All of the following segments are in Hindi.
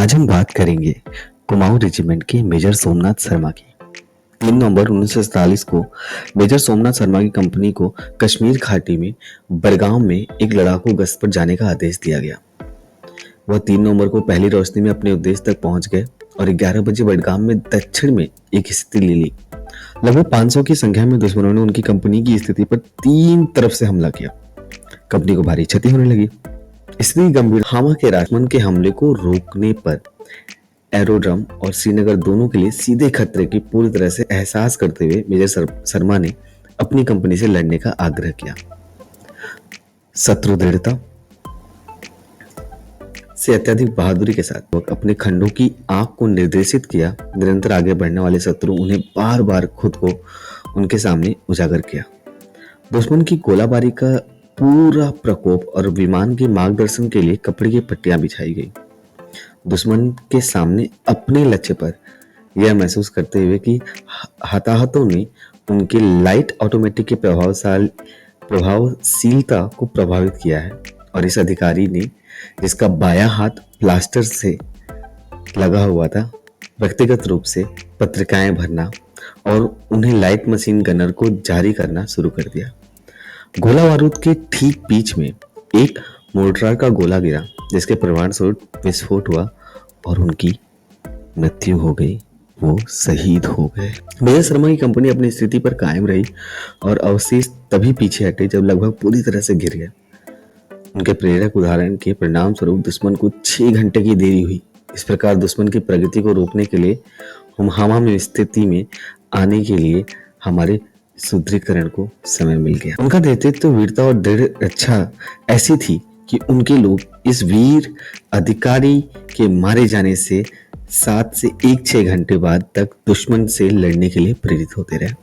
आज हम बात करेंगे कुमाऊं रेजिमेंट के मेजर सोमनाथ शर्मा की। 3 नवंबर 1947 को मेजर सोमनाथ शर्मा की कंपनी को कश्मीर घाटी में बड़गांव में एक लड़ाकू गश्त पर जाने का आदेश दिया गया। वह 3 नवंबर को पहली रोशनी में अपने उद्देश्य तक पहुंच गए और 11 बजे बड़गाम में दक्षिण में एक स्थिति ले ली। लगभग 500 की संख्या में दुश्मनों ने उनकी कंपनी की स्थिति पर 3 तरफ से हमला किया। कंपनी को भारी क्षति होने लगी। स्थिति गंभीर। हामा के राजमन के हमले को रोकने पर एरोड्रम और श्रीनगर दोनों के लिए सीधे खतरे की पूरी तरह से एहसास करते हुए मेजर शर्मा ने अपनी कंपनी से लड़ने का आग्रह किया। शत्रु दृढ़ता से अत्यधिक बहादुरी के साथ वह अपने खंडों की आंख को निर्देशित किया। निरंतर आगे बढ़ने वाले शत्रु उन्हें बार बार खुद को उनके सामने उजागर किया। दुश्मन की गोलाबारी का पूरा प्रकोप और विमान के मार्गदर्शन के लिए कपड़े की पट्टियां बिछाई गई। दुश्मन के सामने अपने लक्ष्य पर यह महसूस करते हुए कि हताहतों ने उनके लाइट ऑटोमेटिक के प्रभावशीलता को प्रभावित किया है और इस अधिकारी ने, जिसका बायां हाथ प्लास्टर से लगा हुआ था, व्यक्तिगत रूप से पत्रिकाएं भरना और उन्हें लाइट मशीन गनर को जारी करना शुरू कर दिया। गोला बारूद के ठीक बीच में एक मोर्टार का गोला गिरा, जिसके परिणामस्वरूप विस्फोट हुआ और उनकी मृत्यु हो गई। वो शहीद हो गए। मेजर शर्मा की कंपनी अपनी स्थिति पर कायम रही और अवशेष तभी पीछे हटे जब लगभग पूरी तरह से गिर गए। उनके प्रेरक उदाहरण के परिणाम स्वरूप दुश्मन को 6 घंटे की देरी हुई। इस प्रकार दुश्मन की प्रगति को रोकने के लिए हामा में स्थिति में आने के लिए हमारे सुदृढ़ीकरण को समय मिल गया। उनका नेतृत्व, वीरता और दृढ़ रक्षा ऐसी थी कि उनके लोग इस वीर अधिकारी के मारे जाने से 7 से 6 घंटे बाद तक दुश्मन से लड़ने के लिए प्रेरित होते रहे।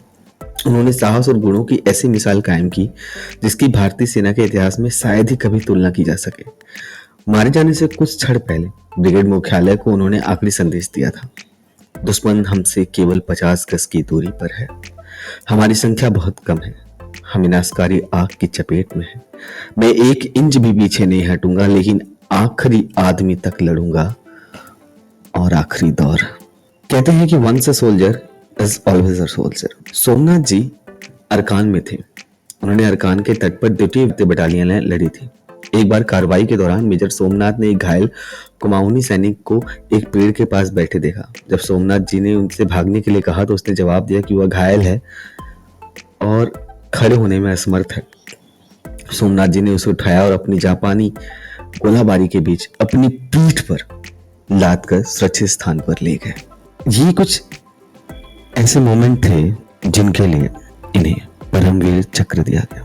उन्होंने साहस और गुणों की ऐसी मिसाल कायम की जिसकी भारतीय सेना के इतिहास में शायद ही कभी तुलना की जा सके। मारे जाने से कुछ क्षण पहले ब्रिगेड मुख्यालय को उन्होंने आखिरी संदेश दिया था, दुश्मन हमसे केवल 50 गज की दूरी पर है। हमारी संख्या बहुत कम है। हम विनाशकारी आग की चपेट में हैं। मैं 1 इंच भी पीछे नहीं हटूंगा, लेकिन आखिरी आदमी तक लड़ूंगा और आखिरी दौर। कहते हैं कि once a soldier is always a soldier. Somnath ji Arakan में थे। उन्होंने अरकान के तट पर द्वितीय बटालियन लड़ी थी। एक बार कार्रवाई के दौरान मेजर सोमनाथ ने एक घायल कुमाऊनी सैनिक को एक पेड़ के पास बैठे देखा। जब सोमनाथ जी ने उनसे भागने के लिए कहा तो उसने जवाब दिया कि वह घायल है और खड़े होने में असमर्थ है। सोमनाथ जी ने उसे उठाया और अपनी जापानी गोलाबारी के बीच अपनी पीठ पर लाद कर सुरक्षित स्थान पर ले गए। ये कुछ ऐसे मोमेंट थे जिनके लिए इन्हें परमवीर चक्र दिया गया।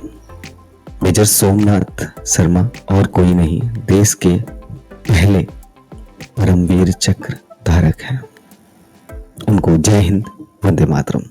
मेजर सोमनाथ शर्मा और कोई नहीं, देश के पहले परमवीर चक्र धारक हैं। उनको जय हिंद, वंदे मातरम।